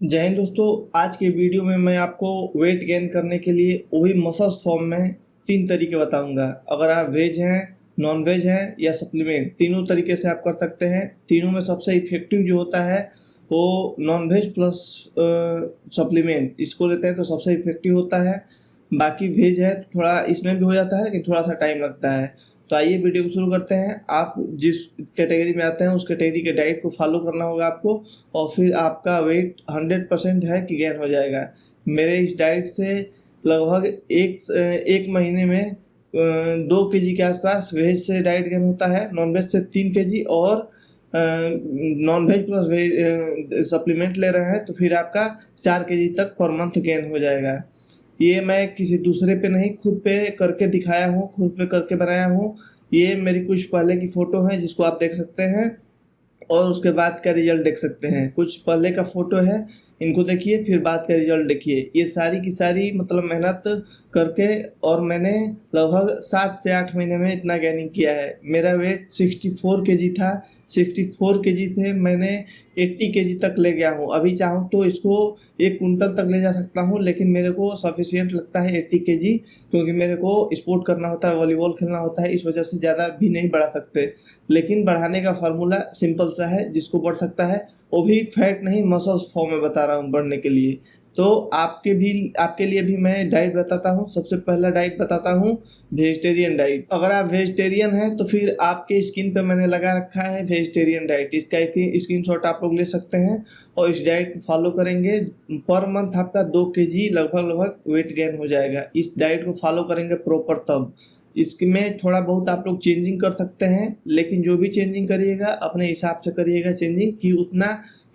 जय हिंद दोस्तों। आज के वीडियो में मैं आपको वेट गेन करने के लिए वही मसल्स फॉर्म में 3 तरीके बताऊंगा। अगर आप वेज हैं, नॉन वेज हैं या सप्लीमेंट, तीनों तरीके से आप कर सकते हैं। तीनों में सबसे इफेक्टिव जो होता है वो नॉन वेज प्लस सप्लीमेंट, इसको लेते हैं तो सबसे इफेक्टिव होता है। बाकी वेज है तो थोड़ा इसमें भी हो जाता है लेकिन थोड़ा सा टाइम लगता है। तो आइए वीडियो को शुरू करते हैं। आप जिस कैटेगरी में आते हैं उस कैटेगरी के डाइट को फॉलो करना होगा आपको, और फिर आपका वेट 100% है कि गेन हो जाएगा। मेरे इस डाइट से लगभग एक महीने में 2 kg के आसपास वेज से डाइट गेन होता है, नॉन वेज से 3 kg, और non veg plus veg supplement ले रहे हैं तो फिर आपका 4 kg तक पर मंथ गेन हो जाएगा। ये मैं किसी दूसरे पे नहीं, खुद पे करके दिखाया हूँ, खुद पे करके बनाया हूँ। ये मेरी कुछ पहले की फ़ोटो है जिसको आप देख सकते हैं, और उसके बाद का रिजल्ट देख सकते हैं। कुछ पहले का फोटो है, इनको देखिए, फिर बाद का रिजल्ट देखिए। ये सारी की सारी मतलब मेहनत करके, और मैंने लगभग 7 से 8 महीने में इतना गेनिंग किया है। मेरा वेट 64 kg था। 64 kg से मैंने 80 kg तक ले गया हूँ। अभी चाहूँ तो इसको 1 कुंटल तक ले जा सकता हूँ, लेकिन मेरे को सफिशियंट लगता है 80 kg, क्योंकि मेरे को स्पोर्ट करना होता है, वॉलीबॉल खेलना होता है, इस वजह से ज़्यादा भी नहीं बढ़ा सकते। लेकिन बढ़ाने का फार्मूला सिंपल सा है, जिसको बढ़ सकता है, वो भी फैट नहीं मसल्स फॉर्म में बता रहा हूँ बढ़ने के लिए। तो आपके लिए भी मैं डाइट बताता हूँ। सबसे पहला डाइट बताता हूँ वेजिटेरियन डाइट। अगर आप वेजिटेरियन हैं तो फिर आपके स्किन पे मैंने लगा रखा है वेजिटेरियन डाइट, इसका एक स्क्रीनशॉट आप लोग ले सकते हैं और इस डाइट को फॉलो करेंगे। पर मंथ आपका 2 kg लगभग वेट गेन हो जाएगा। इस डाइट को फॉलो करेंगे प्रॉपर तब। इसमें थोड़ा बहुत आप लोग चेंजिंग कर सकते हैं, लेकिन जो भी चेंजिंग करिएगा अपने हिसाब से करिएगा चेंजिंग, कि उतना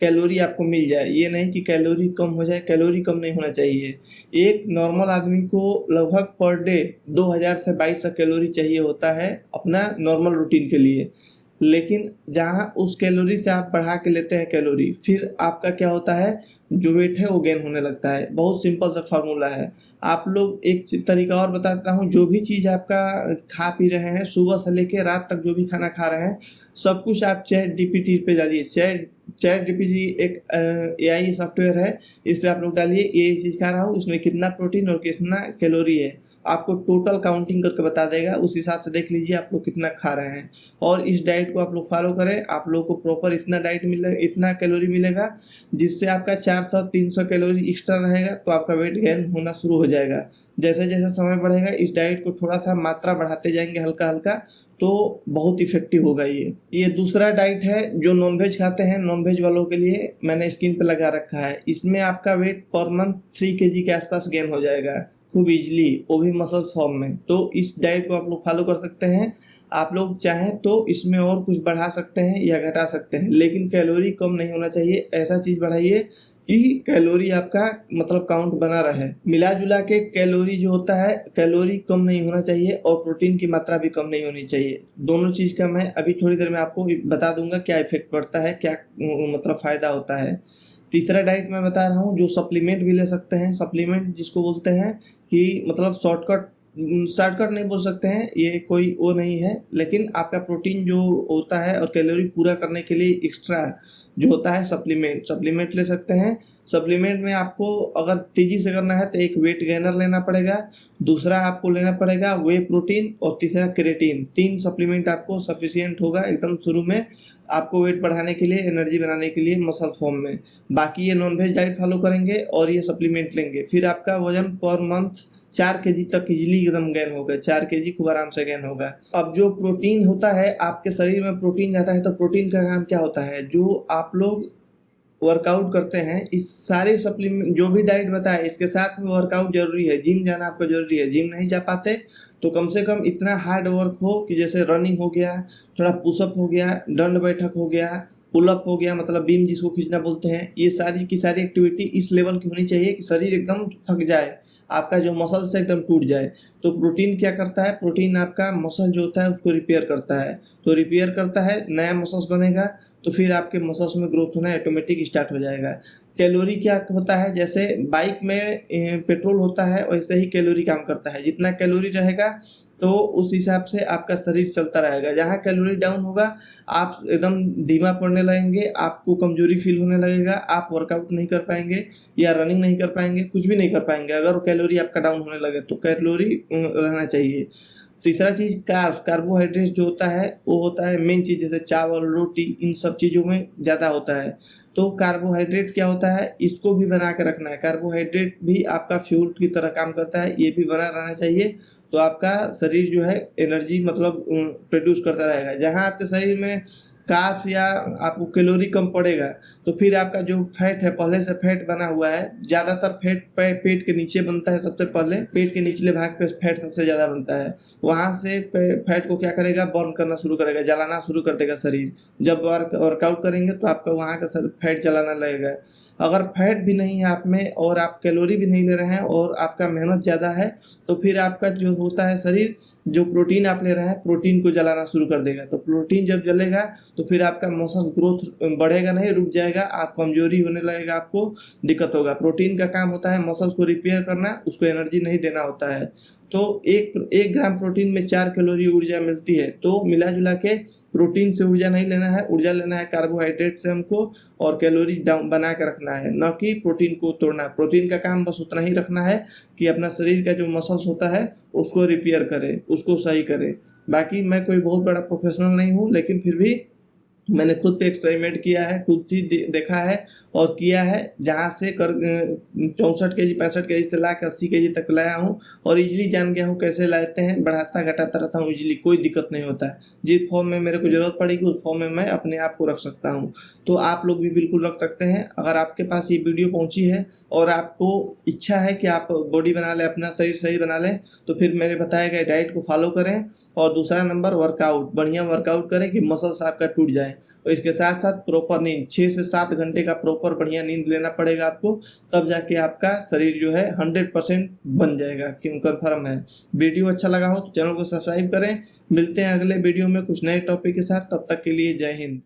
कैलोरी आपको मिल जाए। ये नहीं कि कैलोरी कम हो जाए, कैलोरी कम नहीं होना चाहिए। एक नॉर्मल आदमी को लगभग पर डे 2000 से 2200 कैलोरी चाहिए होता है अपना नॉर्मल रूटीन के लिए। लेकिन जहाँ उस कैलोरी से आप बढ़ा के लेते हैं कैलोरी, फिर आपका क्या होता है, जो वेट है वो गेन होने लगता है। बहुत सिंपल सा फार्मूला है। आप लोग एक तरीका और बताता हूँ। जो भी चीज़ आपका खा पी रहे हैं, सुबह से लेकर रात तक जो भी खाना खा रहे हैं, सब कुछ आप चैट जीपीटी पे डालिए। चैट जीपीटी एक एआई सॉफ्टवेयर है, इस पे आप लोग डालिए ये चीज़ खा रहा हूँ, इसमें कितना प्रोटीन और कितना कैलोरी है, आपको टोटल काउंटिंग करके बता देगा। उस हिसाब से देख लीजिए आप लोग कितना खा रहे हैं, और इस डाइट को आप लोग फॉलो करें। आप लोग को प्रॉपर इतना डाइट मिलेगा, इतना कैलोरी मिलेगा, जिससे आपका 400-300 कैलोरी एक्स्ट्रा रहेगा, तो आपका वेट गेन होना शुरू हो जाएगा। जैसे जैसे समय बढ़ेगा इस डाइट को थोड़ा सा मात्रा बढ़ाते जाएंगे हल्का हल्का, तो बहुत इफेक्टिव होगा। ये दूसरा डाइट है जो नॉनवेज खाते हैं, नॉनवेज वालों के लिए मैंने स्क्रीन पे लगा रखा है। इसमें आपका वेट पर मंथ 3 kg के आसपास गेन हो जाएगा खूब इजली, वो भी मसल फॉर्म में। तो इस डाइट को आप लोग फॉलो कर सकते हैं। आप लोग चाहें तो इसमें और कुछ बढ़ा सकते हैं या घटा सकते हैं, लेकिन कैलोरी कम नहीं होना चाहिए। ऐसा चीज़ बढ़ाइए कि कैलोरी आपका मतलब काउंट बना रहे। मिला जुला के कैलोरी जो होता है, कैलोरी कम नहीं होना चाहिए और प्रोटीन की मात्रा भी कम नहीं होनी चाहिए। दोनों चीज़ का मैं अभी थोड़ी देर में आपको बता दूंगा क्या इफेक्ट पड़ता है, क्या मतलब फ़ायदा होता है। तीसरा डाइट मैं बता रहा हूँ जो सप्लीमेंट भी ले सकते हैं। सप्लीमेंट जिसको बोलते हैं कि मतलब शॉर्टकट नहीं बोल सकते हैं, ये कोई वो नहीं है, लेकिन आपका प्रोटीन जो होता है और कैलोरी पूरा करने के लिए एक्स्ट्रा जो होता है सप्लीमेंट ले सकते हैं। सप्लीमेंट में आपको अगर तेजी से करना है तो एक वेट गेनर लेना पड़ेगा, दूसरा आपको लेना पड़ेगा वे प्रोटीन, और तीसरा क्रेटीन। 3 सप्लीमेंट आपको सफिशियंट होगा एकदम शुरू में आपको वेट बढ़ाने के लिए, एनर्जी बनाने के लिए मसल फॉर्म में। बाकी ये नॉन वेज डाइट फॉलो करेंगे और ये सप्लीमेंट लेंगे, फिर आपका वजन पर मंथ 4 kg तक इजीली एकदम गेन होगा। 4 kg खूब आराम से गेन होगा। अब जो प्रोटीन होता है, आपके शरीर में प्रोटीन जाता है, तो प्रोटीन का काम क्या होता है, जो आप लोग वर्कआउट करते हैं, इस सारे सप्लीमेंट जो भी डाइट बताया इसके साथ में वर्कआउट जरूरी है। जिम जाना आपको जरूरी है। जिम नहीं जा पाते तो कम से कम इतना हार्ड वर्क हो कि जैसे रनिंग हो गया, थोड़ा पुशअप हो गया, दंड बैठक हो गया, पुलअप हो गया, मतलब बीम जिसको खींचना बोलते हैं। ये सारी की सारी एक्टिविटी इस लेवल की होनी चाहिए कि शरीर एकदम थक जाए, आपका जो मसल से एकदम टूट जाए। तो प्रोटीन क्या करता है, प्रोटीन आपका मसल जो होता है उसको रिपेयर करता है। तो रिपेयर करता है, नया मसल्स बनेगा, तो फिर आपके मसल्स में ग्रोथ होना ऑटोमेटिक स्टार्ट हो जाएगा। कैलोरी क्या होता है, जैसे बाइक में पेट्रोल होता है वैसे ही कैलोरी काम करता है। जितना कैलोरी रहेगा तो उस हिसाब से आपका शरीर चलता रहेगा। जहाँ कैलोरी डाउन होगा आप एकदम धीमा पड़ने लगेंगे, आपको कमजोरी फील होने लगेगा, आप वर्कआउट नहीं कर पाएंगे या रनिंग नहीं कर पाएंगे, कुछ भी नहीं कर पाएंगे अगर कैलोरी आपका डाउन होने लगे। तो कैलोरी रहना चाहिए। तीसरा चीज कार्बोहाइड्रेट जो होता है वो होता है मेन चीज, जैसे चावल रोटी इन सब चीज़ों में ज़्यादा होता है। तो कार्बोहाइड्रेट क्या होता है, इसको भी बना के रखना है। कार्बोहाइड्रेट भी आपका फ्यूल की तरह काम करता है, ये भी बना रहना चाहिए। तो आपका शरीर जो है एनर्जी मतलब प्रोड्यूस करता रहेगा। जहाँ आपके शरीर में कार्ब्स या आपको कैलोरी कम पड़ेगा तो फिर आपका जो फैट है, पहले से फैट बना हुआ है, ज़्यादातर फैट पेट के नीचे बनता है। सबसे पहले पेट के निचले भाग पे फैट सबसे ज़्यादा बनता है। वहाँ से फैट को क्या करेगा, बर्न करना शुरू करेगा, जलाना शुरू कर देगा शरीर। जब वर्कआउट करेंगे तो आपका वहाँ का फैट जलाना लगेगा। अगर फैट भी नहीं है आप में और आप कैलोरी भी नहीं ले रहे हैं और आपका मेहनत ज़्यादा है तो फिर आपका जो होता है शरीर, जो प्रोटीन आप ले रहे हैं प्रोटीन को जलाना शुरू कर देगा। तो प्रोटीन जब जलेगा तो फिर आपका मसल ग्रोथ बढ़ेगा नहीं, रुक जाएगा, आप कमजोरी होने लगेगा, आपको दिक्कत होगा। प्रोटीन का काम होता है मसल्स को रिपेयर करना, उसको एनर्जी नहीं देना होता है। तो एक ग्राम प्रोटीन में 4 कैलोरी ऊर्जा मिलती है। तो मिला जुला के प्रोटीन से ऊर्जा नहीं लेना है, ऊर्जा लेना है कार्बोहाइड्रेट से हमको, और कैलोरी डाउन बना के रखना है, न कि प्रोटीन को तोड़ना। प्रोटीन का काम बस उतना ही रखना है कि अपना शरीर का जो मसल्स होता है उसको रिपेयर करे, उसको सही करे। बाकी मैं कोई बहुत बड़ा प्रोफेशनल नहीं हूँ, लेकिन फिर भी मैंने खुद पे एक्सपेरिमेंट किया है, खुद ही देखा है और किया है। जहाँ से 64 केजी 65 केजी से ला के 80 केजी तक लाया हूँ और इजीली जान गया हूँ कैसे लाते हैं, बढ़ाता घटाता रहता हूँ इजीली, कोई दिक्कत नहीं होता है। जिस फॉर्म में मेरे को ज़रूरत पड़ेगी उस फॉर्म में मैं अपने आप को रख सकता हूँ। तो आप लोग भी बिल्कुल रख सकते हैं। अगर आपके पास ये वीडियो पहुँची है और आपको इच्छा है कि आप बॉडी बना लें, अपना शरीर सही बना लें, तो फिर मेरे बताए गए डाइट को फॉलो करें। और दूसरा नंबर, वर्कआउट, बढ़िया वर्कआउट करें कि मसल्स आपका टूट जाए। और इसके साथ साथ प्रॉपर नींद, 6 से 7 घंटे का प्रॉपर बढ़िया नींद लेना पड़ेगा आपको, तब जाके आपका शरीर जो है 100% बन जाएगा, क्यों कंफर्म है। वीडियो अच्छा लगा हो तो चैनल को सब्सक्राइब करें। मिलते हैं अगले वीडियो में कुछ नए टॉपिक के साथ, तब तक के लिए जय हिंद।